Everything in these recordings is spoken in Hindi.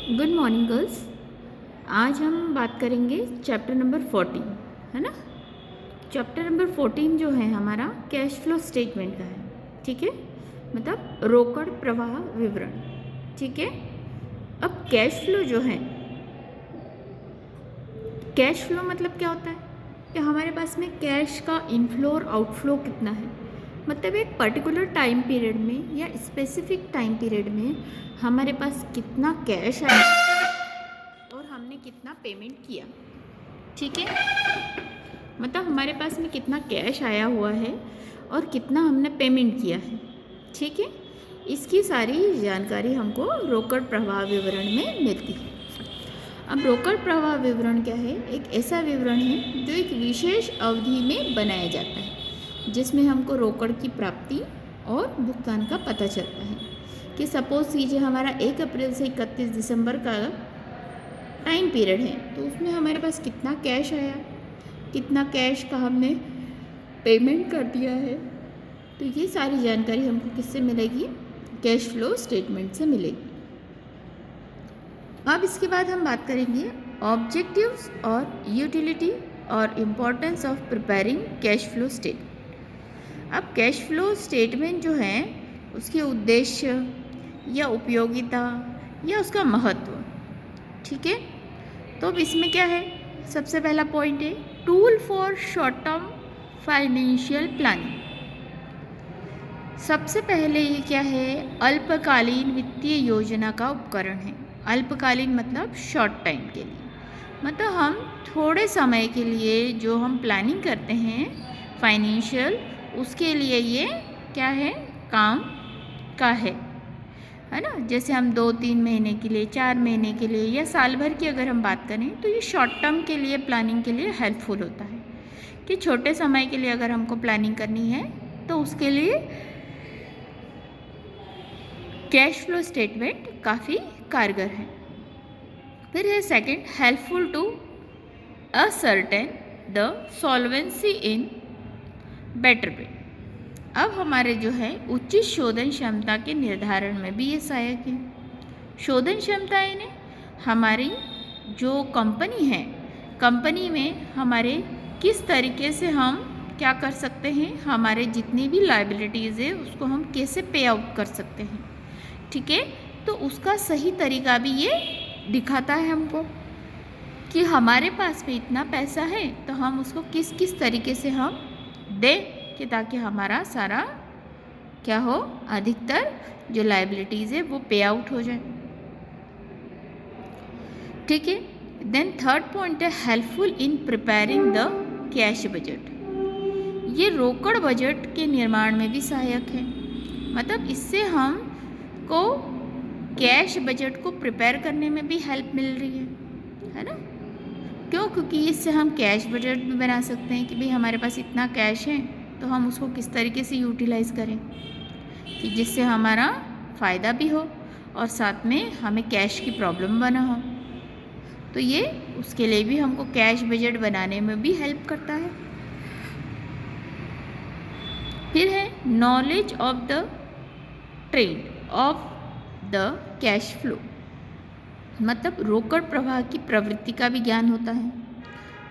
Good morning girls. आज हम बात करेंगे चैप्टर नंबर 14, है ना। चैप्टर नंबर 14 जो है हमारा कैश फ्लो स्टेटमेंट का है, ठीक है, मतलब रोकड़ प्रवाह विवरण, ठीक है। अब कैश फ्लो जो है, कैश फ्लो मतलब क्या होता है कि हमारे पास में कैश का इनफ्लो और आउटफ्लो कितना है, मतलब एक पर्टिकुलर टाइम पीरियड में या स्पेसिफिक टाइम पीरियड में हमारे पास कितना कैश आया और हमने कितना पेमेंट किया, ठीक है। मतलब हमारे पास में कितना कैश आया हुआ है और कितना हमने पेमेंट किया है, ठीक है। इसकी सारी जानकारी हमको रोकड़ प्रवाह विवरण में मिलती है। अब रोकड़ प्रवाह विवरण क्या है? एक ऐसा विवरण है जो एक विशेष अवधि में बनाया जाता है, जिसमें हमको रोकड़ की प्राप्ति और भुगतान का पता चलता है। कि सपोज कीजिए हमारा 1 अप्रैल से 31 दिसंबर का टाइम पीरियड है, तो उसमें हमारे पास कितना कैश आया, कितना कैश का हमने पेमेंट कर दिया है, तो ये सारी जानकारी हमको किससे मिलेगी? कैश फ्लो स्टेटमेंट से मिलेगी। अब इसके बाद हम बात करेंगे ऑब्जेक्टिव्स और यूटिलिटी और importance of preparing cash flow statement. अब कैश फ्लो स्टेटमेंट जो है उसके उद्देश्य या उपयोगिता या उसका महत्व, ठीक है। तो अब इसमें क्या है? सबसे पहला पॉइंट है tool for short term financial planning. सबसे पहले ये क्या है? अल्पकालीन वित्तीय योजना का उपकरण है। अल्पकालीन मतलब शॉर्ट टाइम के लिए, मतलब हम थोड़े समय के लिए जो हम प्लानिंग करते हैं फाइनेंशियल, उसके लिए ये क्या है? काम का है ना। जैसे हम 2-3 महीने के लिए, 4 महीने के लिए या साल भर की अगर हम बात करें तो ये शॉर्ट टर्म के लिए प्लानिंग के लिए हेल्पफुल होता है कि छोटे समय के लिए अगर हमको प्लानिंग करनी है तो उसके लिए कैश फ्लो स्टेटमेंट काफ़ी कारगर है। फिर है second, helpful to ascertain the solvency in better way. अब हमारे जो है उचित शोधन क्षमता के निर्धारण में भी ये सहायक है। शोधन क्षमता यानी हमारी जो कंपनी है, कंपनी में हमारे किस तरीके से हम क्या कर सकते हैं, हमारे जितनी भी लायबिलिटीज़ है उसको हम कैसे पे आउट कर सकते हैं, ठीक है। तो उसका सही तरीका भी ये दिखाता है हमको कि हमारे पास में इतना पैसा है तो हम उसको किस किस तरीके से हम दें कि ताकि हमारा सारा क्या हो, अधिकतर जो लायबिलिटीज़ है वो पे आउट हो जाए, ठीक है। देन थर्ड पॉइंट है helpful in preparing the cash budget. ये रोकड़ बजट के निर्माण में भी सहायक है, मतलब इससे हम को कैश बजट को प्रिपेयर करने में भी हेल्प मिल रही है ना। क्यों? क्योंकि इससे हम कैश बजट भी बना सकते हैं कि भाई हमारे पास इतना कैश है तो हम उसको किस तरीके से यूटिलाइज़ करें कि जिससे हमारा फ़ायदा भी हो और साथ में हमें कैश की प्रॉब्लम बना हो। तो ये उसके लिए भी हमको कैश बजट बनाने में भी हेल्प करता है। फिर है knowledge of the trend of the cash flow, मतलब रोकड़ प्रवाह की प्रवृत्ति का भी ज्ञान होता है।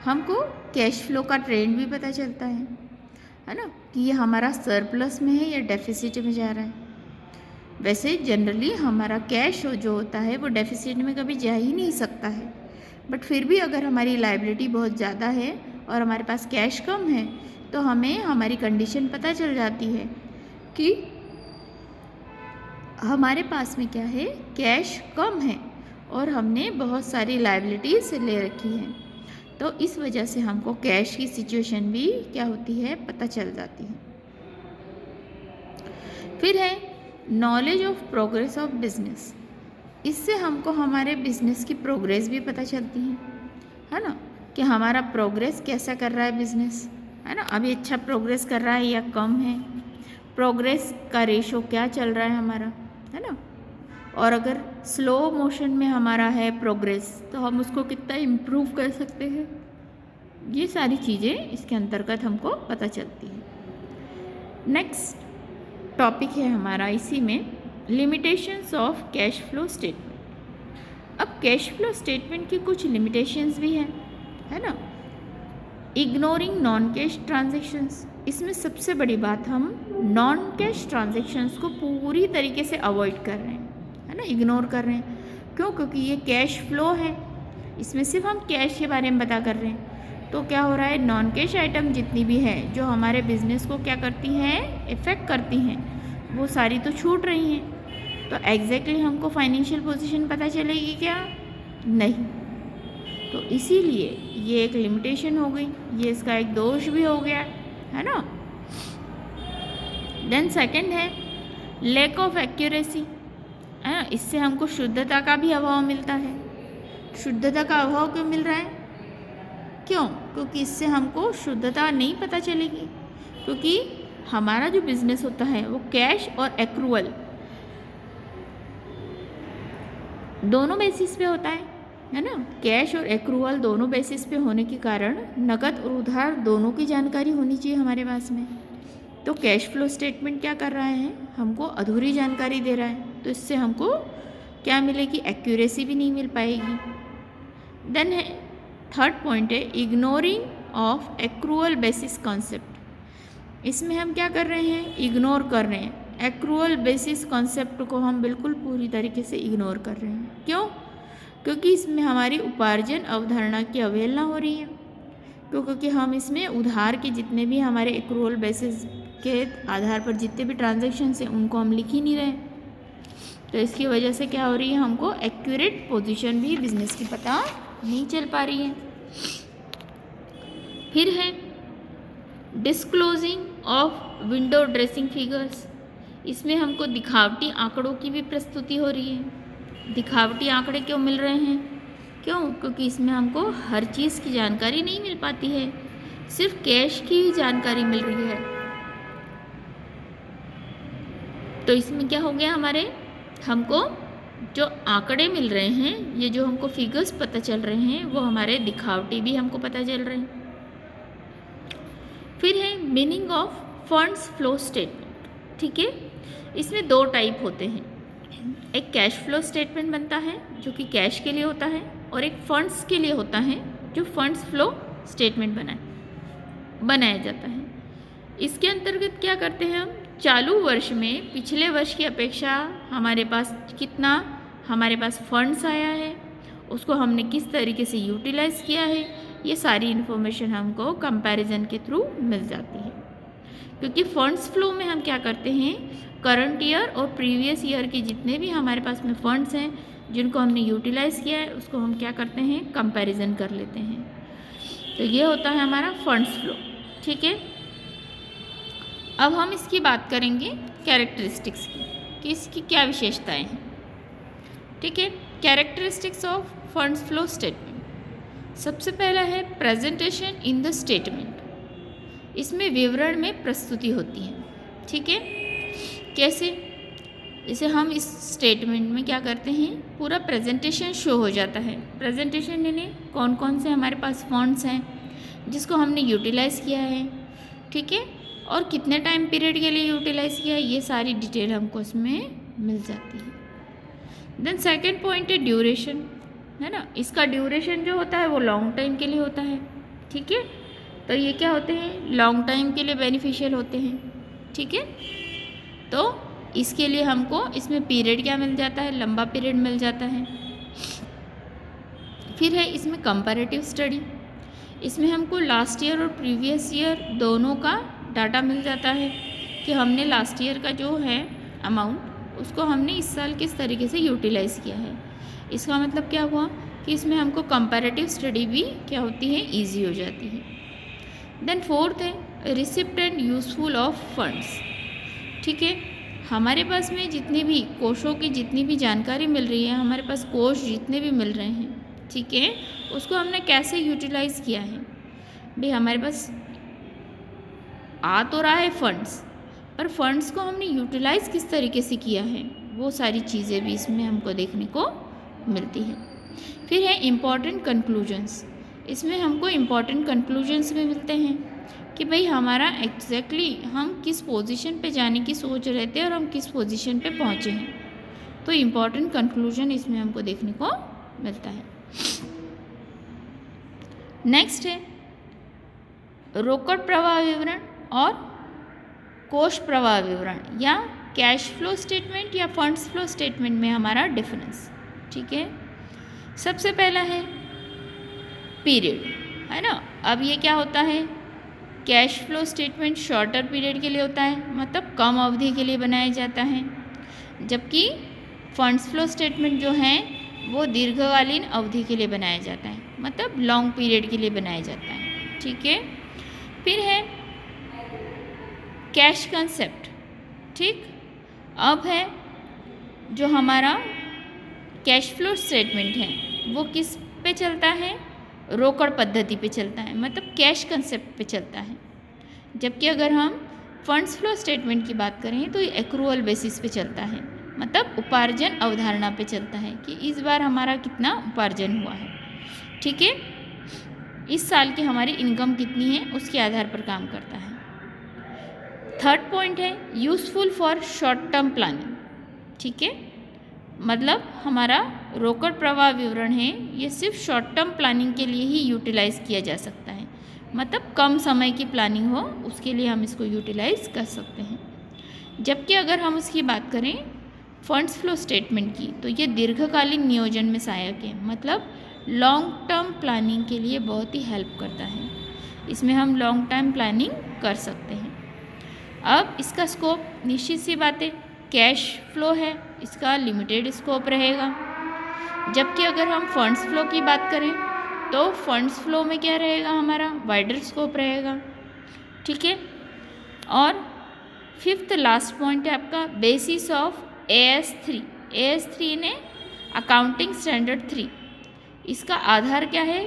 हमको कैश फ्लो का ट्रेंड भी पता चलता है ना, कि ये हमारा सरप्लस में है या डेफिसिट में जा रहा है। वैसे जनरली हमारा कैश जो होता है वो डेफिसिट में कभी जा ही नहीं सकता है, बट फिर भी अगर हमारी लायबिलिटी बहुत ज़्यादा है और हमारे पास कैश कम है तो हमें हमारी कंडीशन पता चल जाती है कि हमारे पास में क्या है, कैश कम है और हमने बहुत सारी लायबिलिटीज़ ले रखी हैं। तो इस वजह से हमको कैश की सिचुएशन भी क्या होती है, पता चल जाती है। फिर है knowledge of progress of business. इससे हमको हमारे बिजनेस की प्रोग्रेस भी पता चलती है ना, कि हमारा प्रोग्रेस कैसा कर रहा है बिजनेस, है ना। अभी अच्छा प्रोग्रेस कर रहा है या कम है, प्रोग्रेस का रेशो क्या चल रहा है हमारा, है ना। और अगर स्लो मोशन में हमारा है प्रोग्रेस तो हम उसको कितना इम्प्रूव कर सकते हैं, ये सारी चीज़ें इसके अंतर्गत हमको पता चलती हैं। नेक्स्ट टॉपिक है हमारा इसी में limitations of cash flow statement. अब कैश फ्लो स्टेटमेंट की कुछ लिमिटेशंस भी हैं, है ना। इग्नोरिंग नॉन कैश ट्रांजेक्शन्स, इसमें सबसे बड़ी बात, हम नॉन कैश ट्रांजेक्शन्स को पूरी तरीके से अवॉइड कर रहे हैं, है ना, इग्नोर कर रहे हैं। क्यों? क्योंकि ये कैश फ्लो है, इसमें सिर्फ हम कैश के बारे में बता कर रहे हैं। तो क्या हो रहा है, नॉन कैश आइटम जितनी भी है जो हमारे बिजनेस को क्या करती हैं, इफ़ेक्ट करती हैं, वो सारी तो छूट रही हैं। तो एग्जैक्टली हमको फाइनेंशियल पोजीशन पता चलेगी क्या? नहीं। तो इसीलिए ये एक लिमिटेशन हो गई, ये इसका एक दोष भी हो गया, है ना। देन सेकंड है लैक ऑफ एक्यूरेसी, है ना। इससे हमको शुद्धता का भी अभाव मिलता है। शुद्धता का अभाव क्यों मिल रहा है? क्यों? क्योंकि इससे हमको शुद्धता नहीं पता चलेगी, क्योंकि हमारा जो बिजनेस होता है वो कैश और एक्रूअल दोनों बेसिस पे होता है ना। कैश और एक्रूअल दोनों बेसिस पे होने के कारण नकद और उधार दोनों की जानकारी होनी चाहिए हमारे पास में। तो कैश फ्लो स्टेटमेंट क्या कर रहा है, हमको अधूरी जानकारी दे रहा है, तो इससे हमको क्या मिलेगी, एक्यूरेसी भी नहीं मिल पाएगी। देन है थर्ड पॉइंट है ignoring of accrual basis concept. इसमें हम क्या कर रहे हैं, इग्नोर कर रहे हैं एक्रूअल बेसिस कॉन्सेप्ट को, हम बिल्कुल पूरी तरीके से इग्नोर कर रहे हैं। क्यों? क्योंकि इसमें हमारी उपार्जन अवधारणा की अवहेलना हो रही है। क्योंकि हम इसमें उधार के जितने भी हमारे एक्रूअल बेसिस के आधार पर जितने भी ट्रांजैक्शंस हैं उनको हम लिख ही नहीं रहे। तो इसकी वजह से क्या हो रही है, हमको एक्यूरेट पोजीशन भी बिजनेस की पता नहीं चल पा रही है। फिर है disclosing of window dressing figures. इसमें हमको दिखावटी आंकड़ों की भी प्रस्तुति हो रही है। दिखावटी आंकड़े क्यों मिल रहे हैं? क्यों? क्योंकि इसमें हमको हर चीज़ की जानकारी नहीं मिल पाती है, सिर्फ कैश की ही जानकारी मिल रही है। तो इसमें क्या हो गया, हमारे हमको जो आंकड़े मिल रहे हैं, ये जो हमको फिगर्स पता चल रहे हैं, वो हमारे दिखावटी भी हमको पता चल रहे हैं। फिर है meaning of funds flow statement. ठीक है, इसमें दो टाइप होते हैं, एक कैश फ्लो स्टेटमेंट बनता है जो कि कैश के लिए होता है, और एक फंड्स के लिए होता है जो फंड्स फ्लो स्टेटमेंट बनाया जाता है। इसके अंतर्गत क्या करते हैं हम, चालू वर्ष में पिछले वर्ष की अपेक्षा हमारे पास कितना हमारे पास फंड्स आया है, उसको हमने किस तरीके से यूटिलाइज़ किया है, ये सारी इन्फॉर्मेशन हमको कंपैरिजन के थ्रू मिल जाती है। क्योंकि फंड्स फ्लो में हम क्या करते हैं, करंट ईयर और प्रीवियस ईयर के जितने भी हमारे पास में फंड्स हैं जिनको हमने यूटिलाइज़ किया है, उसको हम क्या करते हैं, कंपैरिजन कर लेते हैं। तो ये होता है हमारा फंड्स फ्लो। ठीक है, अब हम इसकी बात करेंगे कैरेक्टरिस्टिक्स की, कि इसकी क्या विशेषताएं हैं। ठीक है, characteristics of funds flow statement. सबसे पहला है प्रेजेंटेशन इन द स्टेटमेंट। इसमें विवरण में प्रस्तुति होती है। ठीक है, कैसे? जैसे हम इस स्टेटमेंट में क्या करते हैं, पूरा प्रेजेंटेशन शो हो जाता है। प्रेजेंटेशन यानी कौन कौन से हमारे पास फंड्स हैं जिसको हमने यूटिलाइज़ किया है, ठीक है, और कितने टाइम पीरियड के लिए यूटिलाइज़ किया है, ये सारी डिटेल हमको इसमें मिल जाती है। देन सेकंड पॉइंट है ड्यूरेशन, है ना। इसका ड्यूरेशन जो होता है वो लॉन्ग टाइम के लिए होता है। ठीक है, तो ये क्या होते हैं, लॉन्ग टाइम के लिए बेनिफिशियल होते हैं। ठीक है, तो इसके लिए हमको इसमें पीरियड क्या मिल जाता है, लंबा पीरियड मिल जाता है। फिर है इसमें कंपैरेटिव स्टडी। इसमें हमको लास्ट ईयर और प्रीवियस ईयर दोनों का डाटा मिल जाता है कि हमने लास्ट ईयर का जो है अमाउंट, उसको हमने इस साल किस तरीके से यूटिलाइज़ किया है। इसका मतलब क्या हुआ कि इसमें हमको कंपैरेटिव स्टडी भी क्या होती है, ईजी हो जाती है। देन फोर्थ है receipt and useful of funds. ठीक है, हमारे पास में जितने भी कोषों की जितनी भी जानकारी मिल रही है, हमारे पास कोष जितने भी मिल रहे हैं, ठीक है, उसको हमने कैसे यूटिलाइज़ किया है। भाई हमारे पास आ तो रहा है फंड्स, पर फंड्स को हमने यूटिलाइज़ किस तरीके से किया है, वो सारी चीज़ें भी इसमें हमको देखने को मिलती है। फिर है इम्पॉर्टेंट कंक्लूजन्स। इसमें हमको इम्पॉर्टेंट कंक्लूजन्स भी मिलते हैं कि भाई हमारा एग्जैक्टली हम किस पोजीशन पे जाने की सोच रहे थे और हम किस पोजीशन पे पहुँचे हैं। तो इम्पॉर्टेंट कंक्लूजन इसमें हमको देखने को मिलता है। नेक्स्ट है रोकड़ प्रवाह विवरण और कोष प्रवाह विवरण या कैश फ्लो स्टेटमेंट या फंड्स फ्लो स्टेटमेंट में हमारा डिफरेंस। ठीक है, सबसे पहला है पीरियड, है ना। अब ये क्या होता है, cash flow statement shorter period के लिए होता है, मतलब कम अवधि के लिए बनाया जाता है, जबकि फंड्स फ्लो स्टेटमेंट जो है वो दीर्घकालीन अवधि के लिए बनाया जाता है, मतलब लॉन्ग पीरियड के लिए बनाया जाता है। ठीक है, फिर है कैश कंसेप्ट। ठीक, अब है जो हमारा कैश फ्लो स्टेटमेंट है वो किस पे चलता है, रोकड़ पद्धति पे चलता है, मतलब कैश कंसेप्ट पे चलता है। जबकि अगर हम फंड्स फ्लो स्टेटमेंट की बात करें तो ये एक्रूअल बेसिस पे चलता है, मतलब उपार्जन अवधारणा पे चलता है कि इस बार हमारा कितना उपार्जन हुआ है। ठीक है, इस साल की हमारी इनकम कितनी है उसके आधार पर काम करता है। थर्ड पॉइंट है useful for short term planning. ठीक है, मतलब हमारा रोकड़ प्रवाह विवरण है ये सिर्फ शॉर्ट टर्म प्लानिंग के लिए ही यूटिलाइज़ किया जा सकता है, मतलब कम समय की प्लानिंग हो उसके लिए हम इसको यूटिलाइज़ कर सकते हैं। जबकि अगर हम उसकी बात करें फंड्स फ्लो स्टेटमेंट की तो ये दीर्घकालीन नियोजन में सहायक है, मतलब लॉन्ग टर्म प्लानिंग के लिए बहुत ही हेल्प करता है। इसमें हम लॉन्ग टर्म प्लानिंग कर सकते हैं। अब इसका स्कोप निश्चित सी बात है, कैश फ्लो है इसका लिमिटेड स्कोप रहेगा, जबकि अगर हम फंड्स फ्लो की बात करें तो फंड्स फ्लो में क्या रहेगा, हमारा वाइडर स्कोप रहेगा। ठीक है, और फिफ्थ लास्ट पॉइंट है आपका बेसिस ऑफ AS3। AS3 ने अकाउंटिंग स्टैंडर्ड 3, इसका आधार क्या है,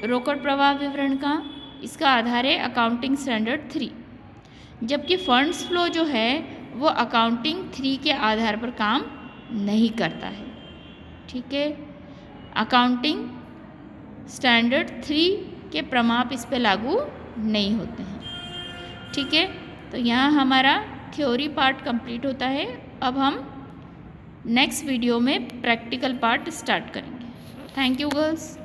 रोकड़ प्रवाह विवरण का इसका आधार है अकाउंटिंग स्टैंडर्ड 3, जबकि फंड्स फ्लो जो है वो अकाउंटिंग 3 के आधार पर काम नहीं करता है। ठीक है, अकाउंटिंग स्टैंडर्ड 3 के प्रमाप इस पे लागू नहीं होते हैं। ठीक है, तो यहाँ हमारा थ्योरी पार्ट कंप्लीट होता है। अब हम नेक्स्ट वीडियो में प्रैक्टिकल पार्ट स्टार्ट करेंगे। Thank you girls.